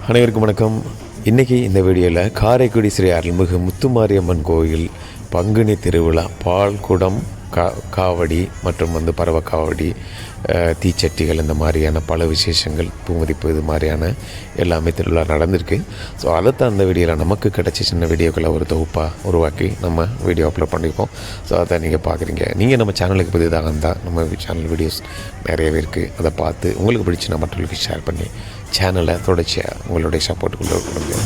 அனைவருக்கும் வணக்கம். இன்றைக்கி இந்த வீடியோவில் காரைக்குடி ஸ்ரீ அருள்மிகு முத்துமாரியம்மன் கோயில் பங்குனி திருவிழா பால் குடம் காவடி மற்றும் பறவை காவடி, தீச்சட்டிகள், இந்த மாதிரியான பல விசேஷங்கள், பூமதிப்பு, இது மாதிரியான எல்லாமே திருவிழா நடந்திருக்கு. ஸோ அதைத்தான் அந்த வீடியோவில் நமக்கு கிடச்ச சின்ன வீடியோக்களை ஒரு தொகுப்பாக உருவாக்கி நம்ம வீடியோ அப்லோட் பண்ணியிருக்கோம். ஸோ அதை நீங்கள் பார்க்குறீங்க. நீங்கள் நம்ம சேனலுக்கு புதிதாக இருந்தால் நம்ம சேனல் வீடியோஸ் நிறையவே இருக்குது. அதை பார்த்து உங்களுக்கு பிடிச்சினா மற்றவர்களுக்கு ஷேர் பண்ணி சேனலை தொடர்ச்சியாக உங்களுடைய சப்போர்ட் கொண்டு கொடுங்க.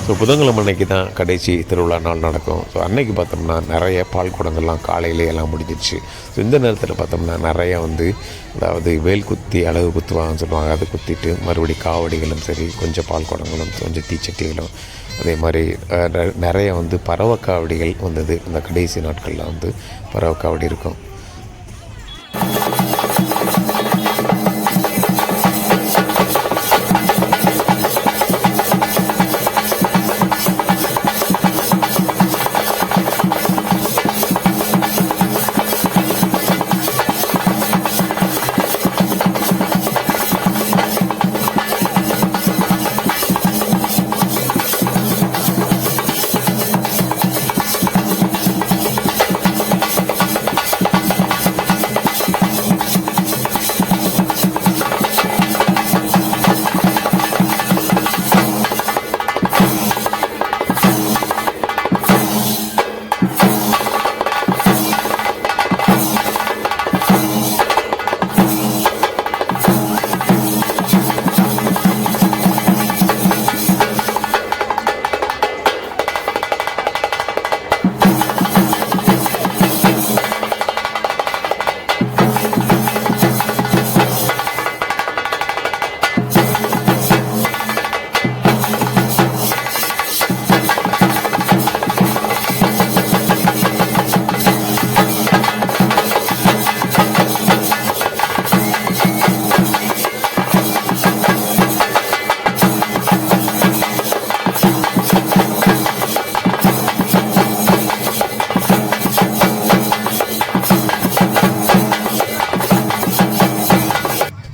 ஸோ புதன்கிழமை அன்னைக்கு தான் கடைசி திருவிழா நாள் நடக்கும். ஸோ அன்னைக்கு பார்த்தோம்னா நிறைய பால் குடங்கள்லாம் காலையிலே எல்லாம் முடிஞ்சிடுச்சு. ஸோ இந்த நேரத்தில் பார்த்தோம்னா நிறையா அதாவது வேல் குத்தி அழகு குத்துவாங்கன்னு சொல்லுவாங்க. அதை குத்திட்டு மறுபடி காவடிகளும் சரி, கொஞ்சம் பால் குடங்களும், கொஞ்சம் தீச்சட்டிகளும், அதே மாதிரி நிறைய பறவை காவடிகள் வந்தது. இந்த கடைசி நாட்களில் பறவை காவடி இருக்கும்.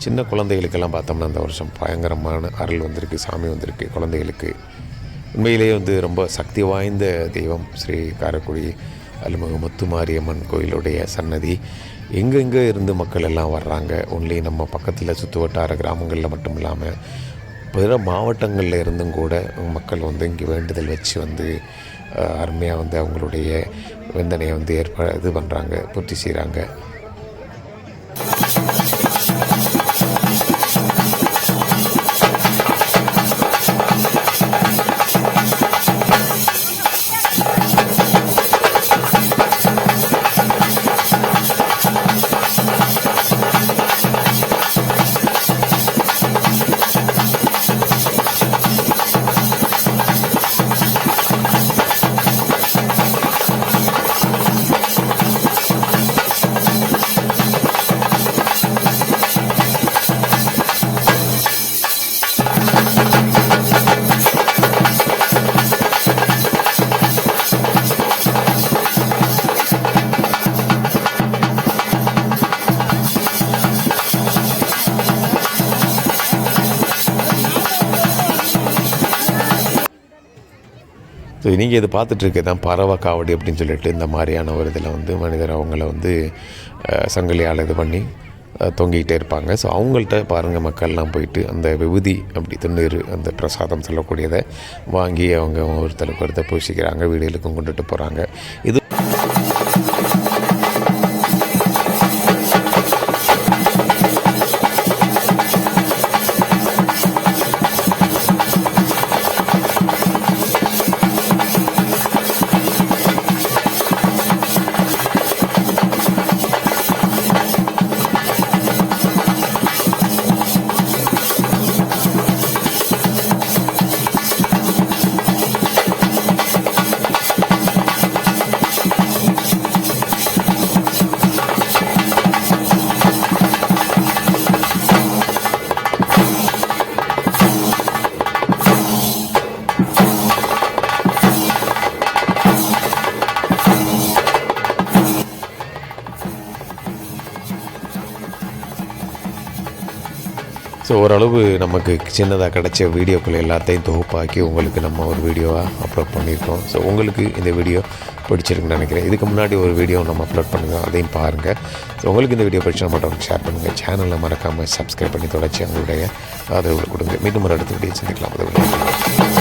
சின்ன குழந்தைகளுக்கெல்லாம் பார்த்தோம்னா இந்த வருஷம் பயங்கரமான அருள் வந்திருக்கு, சாமி வந்திருக்கு குழந்தைகளுக்கு. உண்மையிலேயே ரொம்ப சக்தி வாய்ந்த தெய்வம் ஸ்ரீ காரைக்குடி அருள்மிகு முத்துமாரியம்மன் கோயிலுடைய சன்னதி. எங்கெங்கே இருந்து மக்கள் எல்லாம் வர்றாங்க. ஒன்லி நம்ம பக்கத்தில் சுற்று வட்டார கிராமங்களில் மட்டும் இல்லாமல் பிற மாவட்டங்களில் இருந்தும் கூட மக்கள் இங்கே வேண்டுதல் வச்சு அருமையாக அவங்களுடைய வேந்தனையை இது பண்ணுறாங்க, பூர்த்தி செய்கிறாங்க. ஸோ நீங்கள் இது பார்த்துட்ருக்க தான் பறவை காவடி அப்படின்னு சொல்லிட்டு இந்த மாதிரியான ஒரு இதில் மனிதர் அவங்கள சங்கிலியால் இது பண்ணி தொங்கிக்கிட்டே இருப்பாங்க. ஸோ அவங்கள்ட்ட பாருங்கள், மக்கள்லாம் போயிட்டு அந்த விபூதி அப்படி திருநீர் அந்த பிரசாதம் சொல்லக்கூடியதை வாங்கி அவங்க ஒருத்தருக்கு ஒருத்தர் பூசிக்கிறாங்க, வீடுகளுக்கும் கொண்டுட்டு போகிறாங்க. இது ஸோ ஓரளவு நமக்கு சின்னதாக கிடச்ச வீடியோக்கள் எல்லாத்தையும் தொகுப்பாக்கி உங்களுக்கு நம்ம ஒரு வீடியோவாக அப்லோட் பண்ணியிருக்கோம். ஸோ உங்களுக்கு இந்த வீடியோ பிடிச்சிருக்குன்னு நினைக்கிறேன். இதுக்கு முன்னாடி ஒரு வீடியோ நம்ம அப்லோட் பண்ணுங்கள், அதையும் பாருங்கள். ஸோ உங்களுக்கு இந்த வீடியோ பிடிச்சா மட்டும் ஷேர் பண்ணுங்கள். சேனலை மறக்காமல் சப்ஸ்கிரைப் பண்ணி தொடர்ச்சி உங்களுடைய ஆதரவு கொடுங்க. மீண்டும் ஒரு அடுத்த வீடியோ சந்திக்கலாம்.